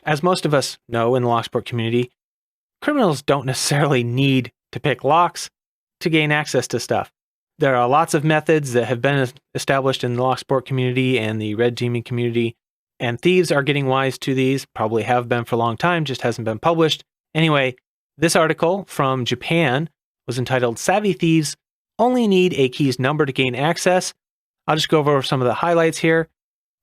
As most of us know in the Lock Sport community, criminals don't necessarily need to pick locks to gain access to stuff. There are lots of methods that have been established in the Lock Sport community and the red teaming community, and thieves are getting wise to these, probably have been for a long time, just hasn't been published. Anyway, this article from Japan was entitled Savvy Thieves Only Need a Key's Number to Gain Access. I'll just go over some of the highlights here.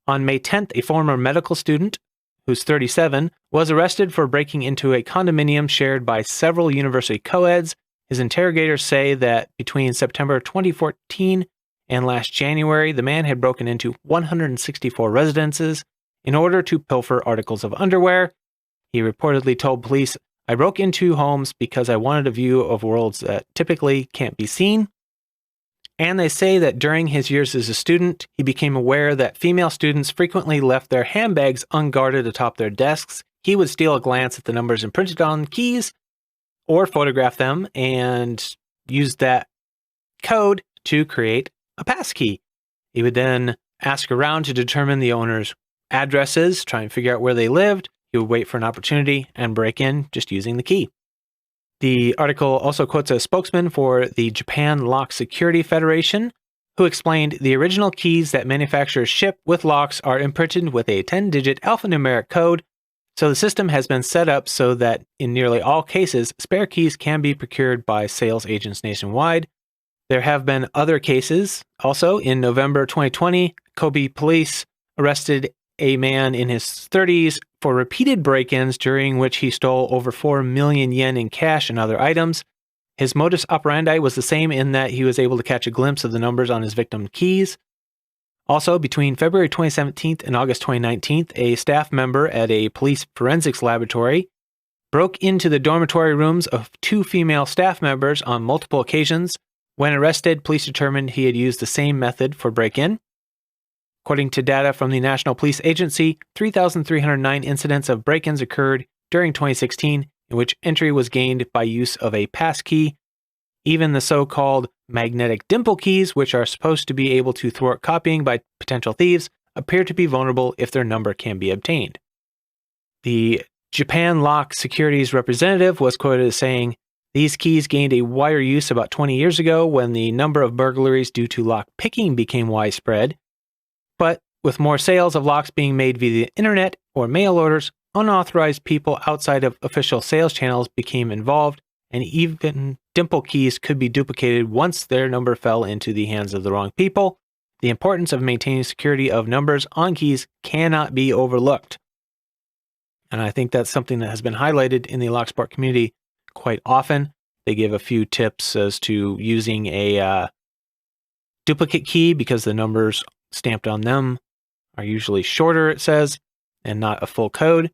On May 10th, a former medical student, who's 37, was arrested for breaking into a condominium shared by several university co-eds. His interrogators say that between September 2014 and last January, the man had broken into 164 residences in order to pilfer articles of underwear. He reportedly told police, "I broke into homes because I wanted a view of worlds that typically can't be seen." And they say that during his years as a student, he became aware that female students frequently left their handbags unguarded atop their desks. He would steal a glance at the numbers imprinted on keys or photograph them and use that code to create a passkey. He would then ask around to determine the owner's addresses, try and figure out where they lived. He would wait for an opportunity and break in just using the key. The article also quotes a spokesman for the Japan Lock Security Federation, who explained the original keys that manufacturers ship with locks are imprinted with a 10-digit alphanumeric code, so the system has been set up so that in nearly all cases, spare keys can be procured by sales agents nationwide. There have been other cases. Also, in November 2020, Kobe police arrested a man in his 30s for repeated break-ins during which he stole over 4 million yen in cash and other items. His modus operandi was the same in that he was able to catch a glimpse of the numbers on his victim's keys. Also, between February 2017 and August 2019, a staff member at a police forensics laboratory broke into the dormitory rooms of 2 female staff members on multiple occasions. When arrested, police determined he had used the same method for break-in. According to data from the National Police Agency, 3,309 incidents of break-ins occurred during 2016, in which entry was gained by use of a passkey. Even the so-called magnetic dimple keys, which are supposed to be able to thwart copying by potential thieves, appear to be vulnerable if their number can be obtained. The Japan Lock Securities representative was quoted as saying, "These keys gained a wider use about 20 years ago when the number of burglaries due to lock picking became widespread. But with more sales of locks being made via the internet or mail orders, unauthorized people outside of official sales channels became involved, and even dimple keys could be duplicated once their number fell into the hands of the wrong people. The importance of maintaining security of numbers on keys cannot be overlooked." And I think that's something that has been highlighted in the Lock Sport community quite often. They give a few tips as to using a duplicate key because the numbers stamped on them are usually shorter, it says, and not a full code,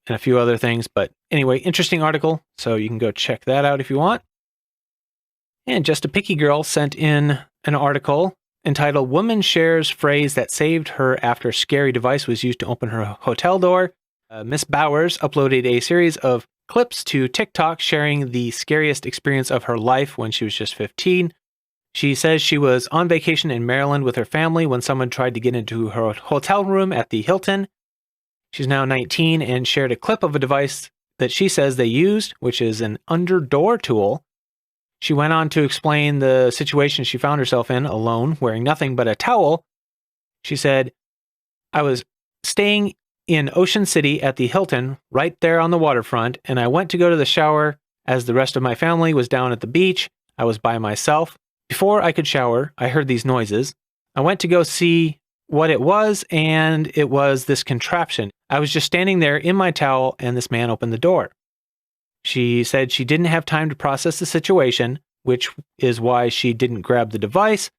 and a few other things. But anyway, interesting article, so you can go check that out if you want. And Just a Picky Girl sent in an article entitled "Woman Shares Phrase That Saved Her After Scary Device Was Used to Open Her Hotel Door." Miss Bowers uploaded a series of clips to TikTok sharing the scariest experience of her life when she was just 15. She says she was on vacation in Maryland with her family when someone tried to get into her hotel room at the Hilton. She's now 19 and shared a clip of a device that she says they used, which is an under-door tool. She went on to explain the situation she found herself in, alone, wearing nothing but a towel. She said, "I was staying in Ocean City at the Hilton, right there on the waterfront, and I went to go to the shower as the rest of my family was down at the beach. I was by myself. Before I could shower, I heard these noises. I went to go see what it was, and it was this contraption. I was just standing there in my towel, and this man opened the door." She said she didn't have time to process the situation, which is why she didn't grab the device,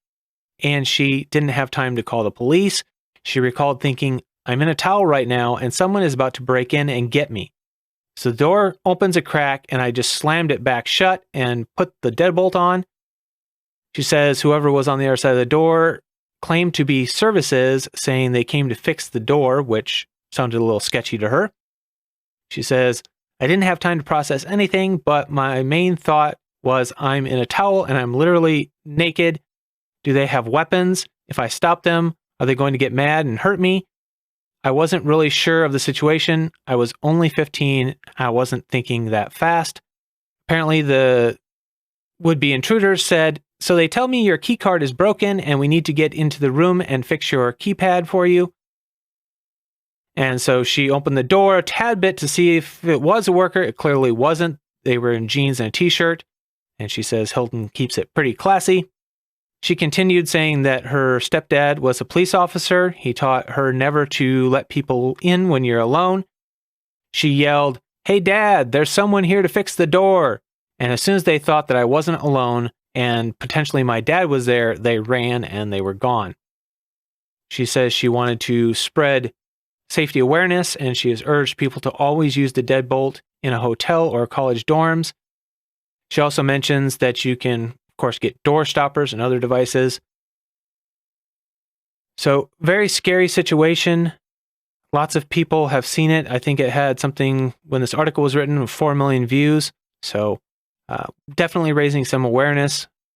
and she didn't have time to call the police. She recalled thinking, "I'm in a towel right now, and someone is about to break in and get me." So the door opens a crack, and I just slammed it back shut and put the deadbolt on. She says whoever was on the other side of the door claimed to be services, saying they came to fix the door, which sounded a little sketchy to her. She says, "I didn't have time to process anything, but my main thought was I'm in a towel and I'm literally naked. Do they have weapons? If I stop them, are they going to get mad and hurt me? I wasn't really sure of the situation. I was only 15. I wasn't thinking that fast. Apparently, the would-be intruders said, so they tell me your key card is broken and we need to get into the room and fix your keypad for you. And so she opened the door a tad bit to see if it was a worker. It clearly wasn't. They were in jeans and a t-shirt. And she says Hilton keeps it pretty classy. She continued saying that her stepdad was a police officer. He taught her never to let people in when you're alone. She yelled, "Hey, Dad, there's someone here to fix the door." And as soon as they thought that I wasn't alone and potentially my dad was there, they ran and they were gone. She says she wanted to spread safety awareness, and she has urged people to always use the deadbolt in a hotel or college dorms. She also mentions that you can, of course, get door stoppers and other devices. So, very scary situation. Lots of people have seen it. I think it had something, when this article was written, 4 million views. So, definitely raising some awareness